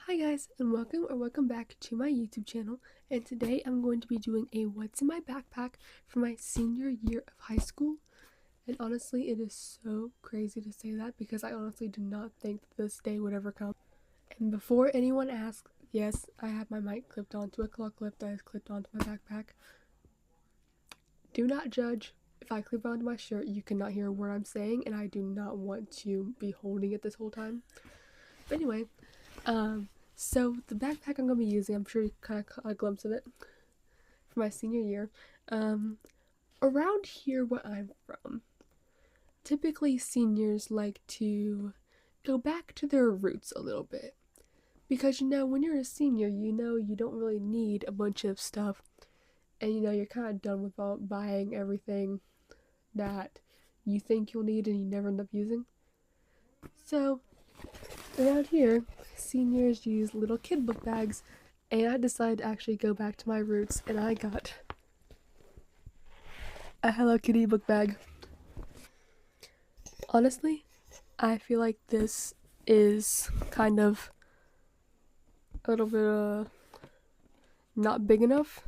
Hi guys, and welcome back to my YouTube channel. And today I'm going to be doing a what's in my backpack for my senior year of high school. And honestly, it is so crazy to say that because I honestly did not think that this day would ever come. And before anyone asks, yes, I have my mic clipped onto a claw clip that is clipped onto my backpack. Do not judge. If I clip it onto my shirt, you cannot hear a word I'm saying, and I do not want to be holding it this whole time. But anyway, so the backpack I'm gonna be using, I'm sure you kind of caught a glimpse of it for my senior year. Um, Around here where I'm from, typically seniors like to go back to their roots a little bit. Because when you're a senior, you don't really need a bunch of stuff, and you're kind of done with buying everything that you think you'll need and you never end up using. So, around here, seniors use little kid book bags, and I decided to actually go back to my roots, and I got a Hello Kitty book bag. Honestly, I feel like this is kind of a little bit not big enough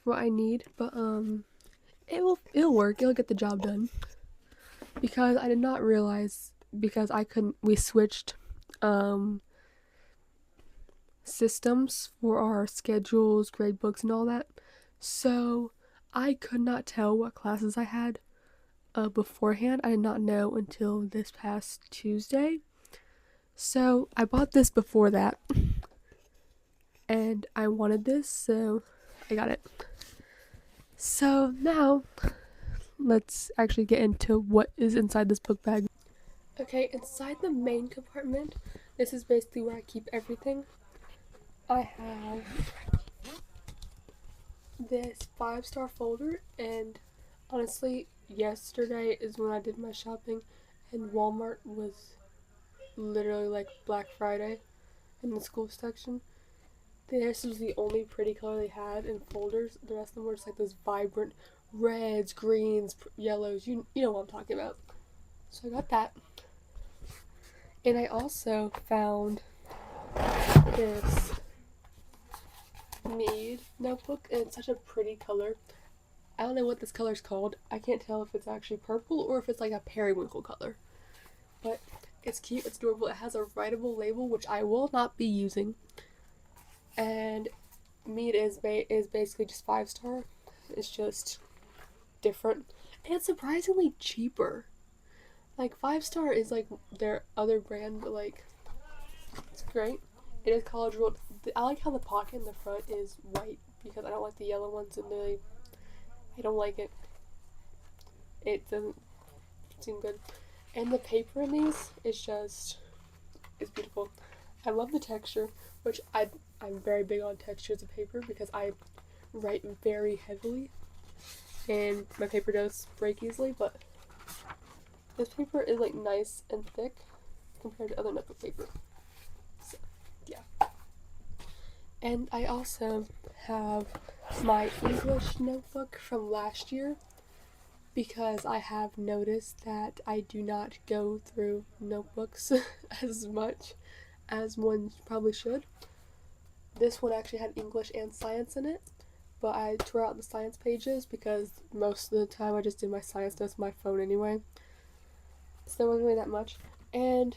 for what I need, but it'll work. It'll get the job done. Because I did not realize because I couldn't we switched systems for our schedules, grade books and all that. So I could not tell what classes I had beforehand. I did not know until this past Tuesday. So I bought this before that, and I wanted this, so I got it. So now let's actually get into what is inside this book bag. Okay, inside the main compartment, this is basically where I keep everything. I have this 5-star folder, and honestly, yesterday is when I did my shopping, and Walmart was literally like Black Friday in the school section. This was the only pretty color they had in folders. The rest of them were just like those vibrant reds, greens, yellows. You know what I'm talking about. So I got that. And I also found this Mead notebook, and it's such a pretty color. I don't know what this color's called. I can't tell if it's actually purple or if it's like a periwinkle color. But it's cute, it's adorable. It has a writable label, which I will not be using. And Mead is basically just 5-star. It's just different, and it's surprisingly cheaper. Like 5-star is like their other brand, but like it's great. It is college ruled. I like how the pocket in the front is white because I don't like the yellow ones, and I don't like it. It doesn't seem good. And the paper in these is beautiful. I love the texture, which I'm very big on textures of paper because I write very heavily, and my paper does break easily, but this paper is like nice and thick compared to other notebook paper. So, yeah. And I also have my English notebook from last year because I have noticed that I do not go through notebooks as much as one probably should. This one actually had English and science in it, but I tore out the science pages because most of the time I just did my science notes on my phone anyway. So there wasn't really that much. And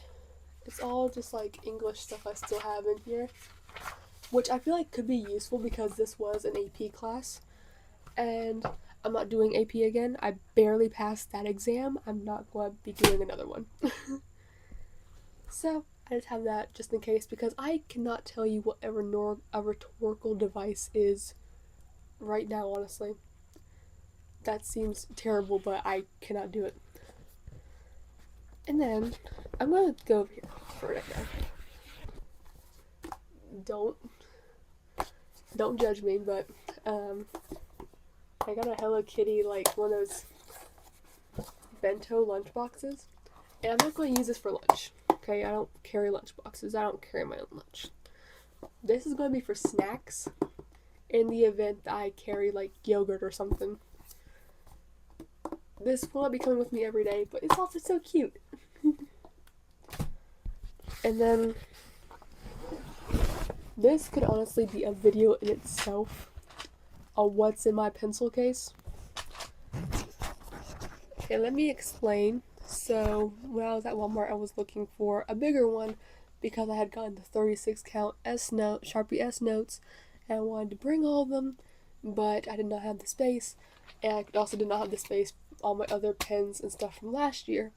it's all just like English stuff I still have in here, which I feel like could be useful because this was an AP class, and I'm not doing AP again. I barely passed that exam. I'm not going to be doing another one. So I just have that just in case because I cannot tell you what a rhetorical device is right now, honestly. That seems terrible, but I cannot do it. And then I'm going to go over here for right now. Don't judge me, but I got a Hello Kitty, like one of those bento lunch boxes, and I'm not going to use this for lunch. Okay, I don't carry lunch boxes. I don't carry my own lunch. This is going to be for snacks in the event that I carry like yogurt or something. This will not be coming with me every day, but it's also so cute. And then This could honestly be a video in itself on what's in my pencil case. Okay, let me explain. So, when I was at Walmart, I was looking for a bigger one because I had gotten the 36 count Sharpie S notes, and I wanted to bring all of them, but I did not have the space, and I also did not have the space all my other pens and stuff from last year.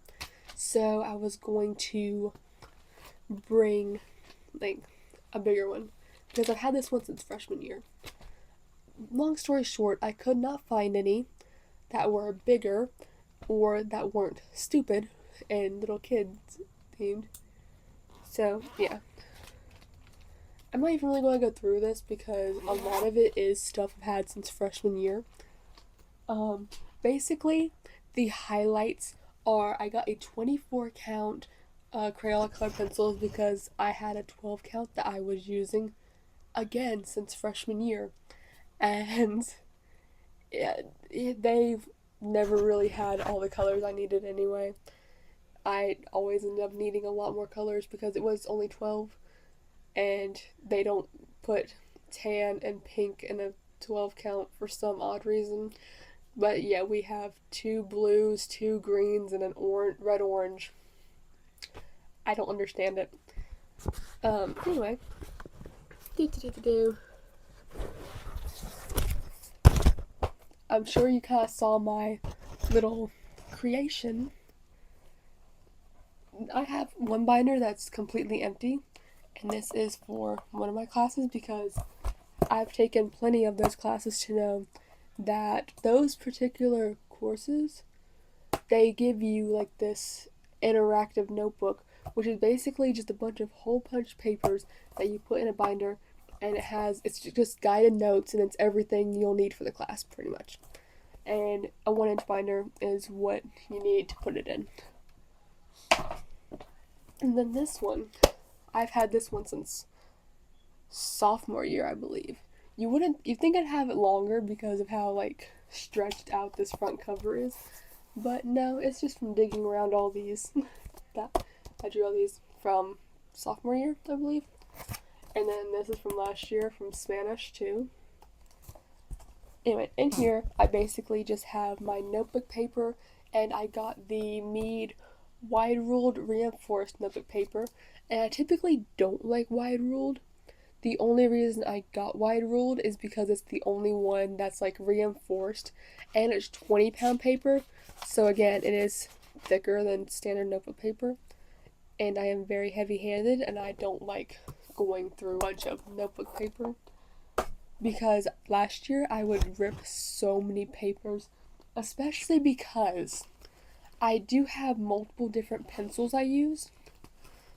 So I was going to bring like a bigger one because I've had this one since freshman year. Long story short, I could not find any that were bigger or that weren't stupid and little kids themed. So yeah, I'm not even really going to go through this because a lot of it is stuff I've had since freshman year. Basically, the highlights are I got a 24 count Crayola color pencils because I had a 12 count that I was using again since freshman year, and they've never really had all the colors I needed anyway. I always ended up needing a lot more colors because it was only 12, and they don't put tan and pink in a 12 count for some odd reason. But yeah, we have 2 blues, 2 greens, and an red orange. I don't understand it. Anyway. I'm sure you kind of saw my little creation. I have one binder that's completely empty, and this is for one of my classes because I've taken plenty of those classes to know that those particular courses, they give you like this interactive notebook, which is basically just a bunch of hole punch papers that you put in a binder, and it's just guided notes, and it's everything you'll need for the class pretty much. And a 1-inch binder is what you need to put it in. And then this one, I've had this one since sophomore year, I believe. You think I'd have it longer because of how like stretched out this front cover is, but no, it's just from digging around all these. That I drew all these from sophomore year, I believe. And then this is from last year from Spanish too. Anyway, in here I basically just have my notebook paper, and I got the Mead wide ruled reinforced notebook paper, and I typically don't like wide ruled. The only reason I got wide ruled is because it's the only one that's like reinforced, and it's 20-pound paper, so again, it is thicker than standard notebook paper, and I am very heavy-handed, and I don't like going through a bunch of notebook paper, because last year I would rip so many papers, especially because I do have multiple different pencils I use.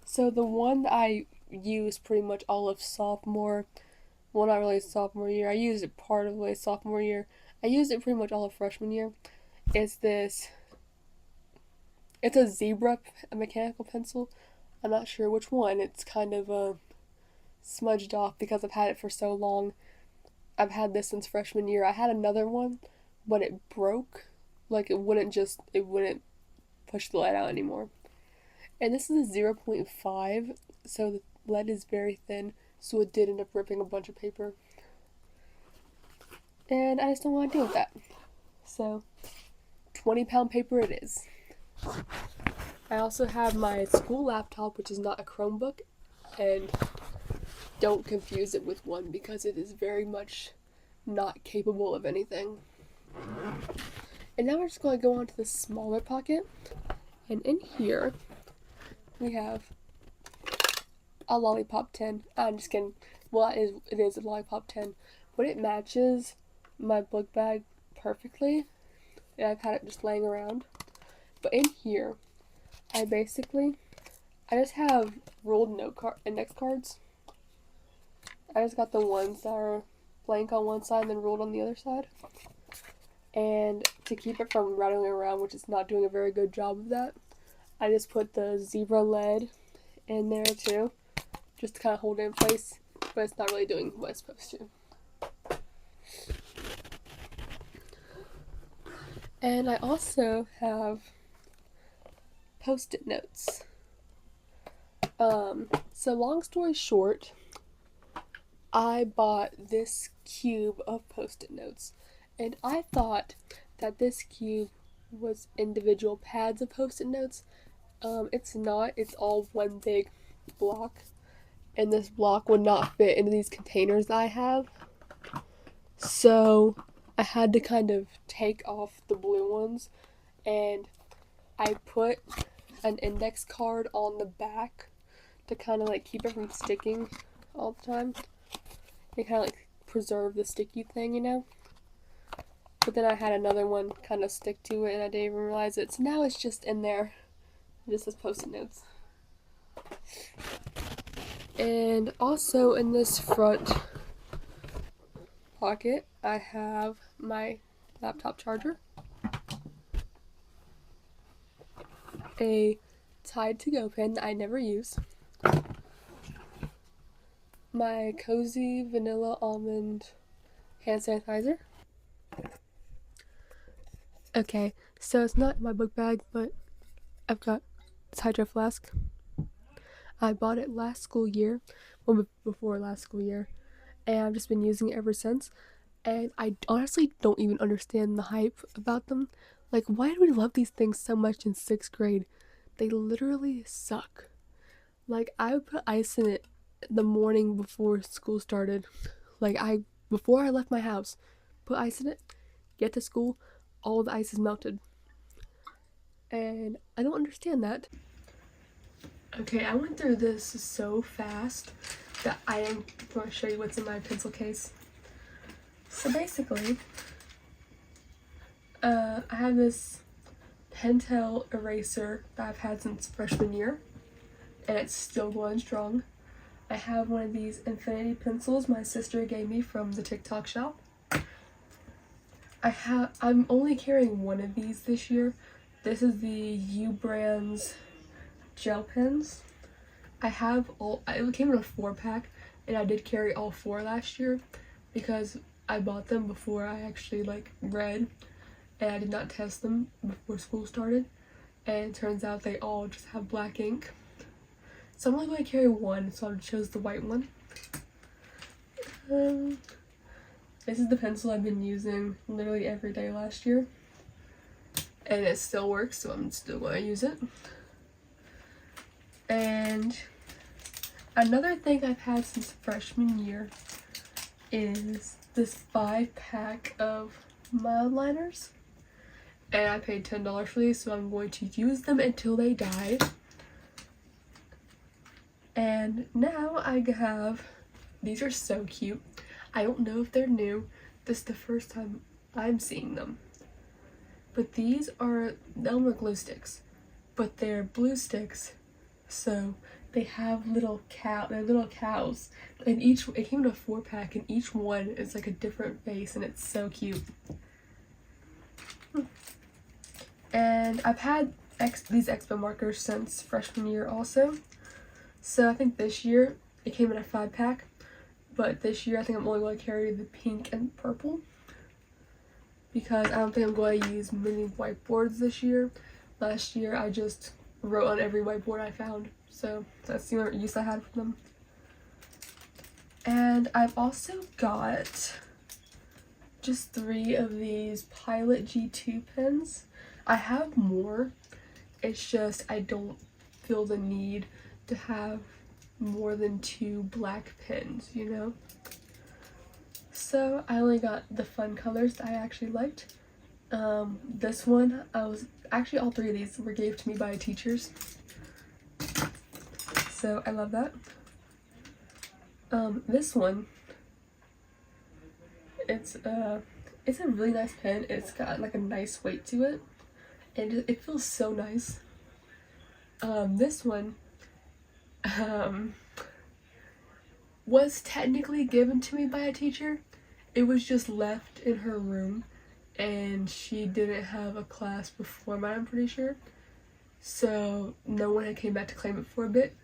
So the one that I used pretty much all of sophomore, well, not really sophomore year, I used it part of the sophomore year, I used it pretty much all of freshman year, it's a Zebra, a mechanical pencil. I'm not sure which one. It's kind of smudged off because I've had it for so long. I've had this since freshman year. I had another one, but it broke. Like it wouldn't push the lead out anymore. And this is a 0.5, so the lead is very thin, so it did end up ripping a bunch of paper. And I just don't want to deal with that. So, 20-pound paper it is. I also have my school laptop, which is not a Chromebook, and don't confuse it with one because it is very much not capable of anything. And now we're just going to go on to the smaller pocket, and in here we have a lollipop tin. I'm just kidding. Well, it is a lollipop tin, but it matches my book bag perfectly, and I've had it just laying around. But in here, I just have rolled index cards. I just got the ones that are blank on one side and then rolled on the other side. And to keep it from rattling around, which is not doing a very good job of that, I just put the zebra lead in there too, just to kind of hold it in place, but it's not really doing what it's supposed to. And I also have Post-it notes. So long story short, I bought this cube of post-it notes, and I thought that this cube was individual pads of post-it notes. It's not. It's all one big block, and this block would not fit into these containers I have. So I had to kind of take off the blue ones, and I put an index card on the back to kind of like keep it from sticking all the time. It kind of like preserve the sticky thing, you know? But then I had another one kind of stick to it and I didn't even realize it. So now it's just in there, just as post-it notes. And also in this front pocket, I have my laptop charger, a Tide to Go pen that I never use, my Cozy Vanilla Almond hand sanitizer. Okay, so it's not in my book bag, but I've got this Hydro Flask. I bought it last school year, well, before last school year, and I've just been using it ever since. And I honestly don't even understand the hype about them. Like, why do we love these things so much in 6th grade? They literally suck. Like, I would put ice in it the morning before school started. Like, before I left my house, put ice in it, get to school, all the ice is melted. And I don't understand that. Okay, I went through this so fast that I am going to show you what's in my pencil case. So basically, I have this Pentel eraser that I've had since freshman year, and it's still going strong. I have one of these infinity pencils my sister gave me from the TikTok shop. I'm only carrying one of these this year. This is the U Brands gel pens. It came in a 4-pack, and I did carry all 4 last year because I bought them before I actually read, and I did not test them before school started, and it turns out they all just have black ink. So I'm only going to carry one, so I chose the white one. This is the pencil I've been using literally every day last year, and it still works, so I'm still going to use it. And another thing I've had since freshman year is this 5-pack of Mildliners, and I paid $10 for these, so I'm going to use them until they die. And now I have, these are so cute. I don't know if they're new. This is the first time I'm seeing them. But these are Elmer glue sticks, but they're blue sticks. So they have they're little cows. And it came in a 4-pack, and each one is like a different face, and it's so cute. And I've had these Expo markers since freshman year also. So I think this year it came in a 5-pack, but this year I think I'm only going to carry the pink and purple because I don't think I'm going to use mini whiteboards this year. Last year I just wrote on every whiteboard I found, so that's the only use I had for them. And I've also got just 3 of these Pilot G2 pens. I have more, it's just I don't feel the need to have more than 2 black pens, you know? So I only got the fun colors that I actually liked. This one, actually all 3 of these were gave to me by teachers. So I love that. This one, it's a really nice pen. It's got like a nice weight to it, and it feels so nice. This one, was technically given to me by a teacher. It was just left in her room, and she didn't have a class before mine, I'm pretty sure. So no one had came back to claim it for a bit.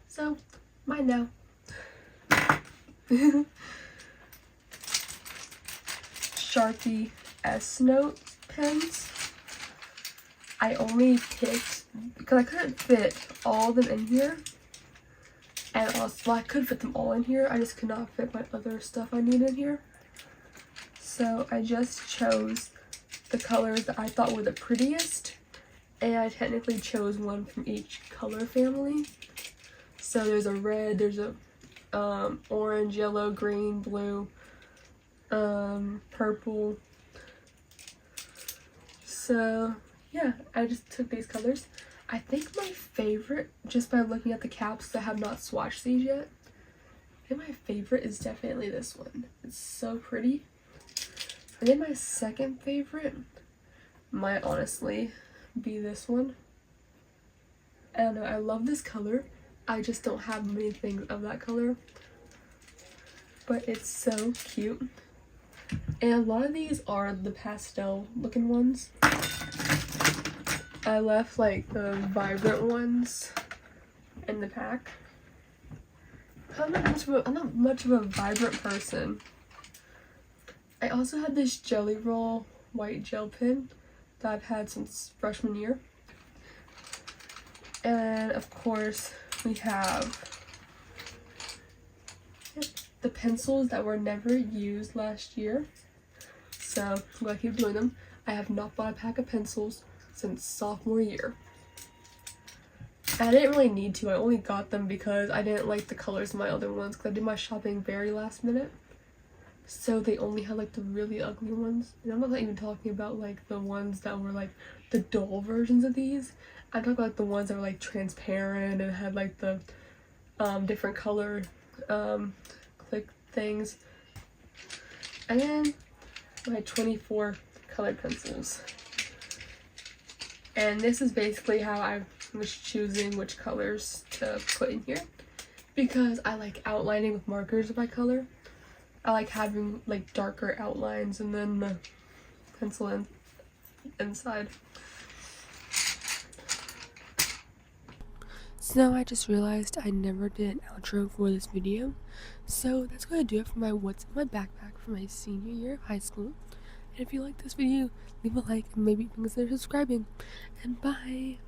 So mine now. Sharpie S-Note pens. I only picked, because I couldn't fit all of them in here, And also, well, I could fit them all in here, I just could not fit my other stuff I need in here. So I just chose the colors that I thought were the prettiest, and I technically chose one from each color family. So there's a red, there's a orange, yellow, green, blue, purple. So yeah, I just took these colors. I think my favorite, just by looking at the caps, I have not swatched these yet, I think my favorite is definitely this one. It's so pretty. I think my second favorite might honestly be this one. I don't know, I love this color. I just don't have many things of that color. But it's so cute. And a lot of these are the pastel looking ones. I left like the vibrant ones in the pack. I'm not much of a vibrant person. I also had this Jelly Roll white gel pen that I've had since freshman year. And of course we have the pencils that were never used last year. So I'm gonna keep doing them. I have not bought a pack of pencils since sophomore year. I didn't really need to. I only got them because I didn't like the colors of my other ones because I did my shopping very last minute. So they only had like the really ugly ones. And I'm not even talking about like the ones that were like the dull versions of these. I'm talking about like the ones that were like transparent and had like the different color click things. And then my 24 colored pencils. And this is basically how I was choosing which colors to put in here, because I like outlining with markers by color. I like having like darker outlines and then the pencil inside. So now I just realized I never did an outro for this video. So that's going to do it for my what's in my backpack for my senior year of high school. And if you like this video, leave a like and maybe consider subscribing. And bye!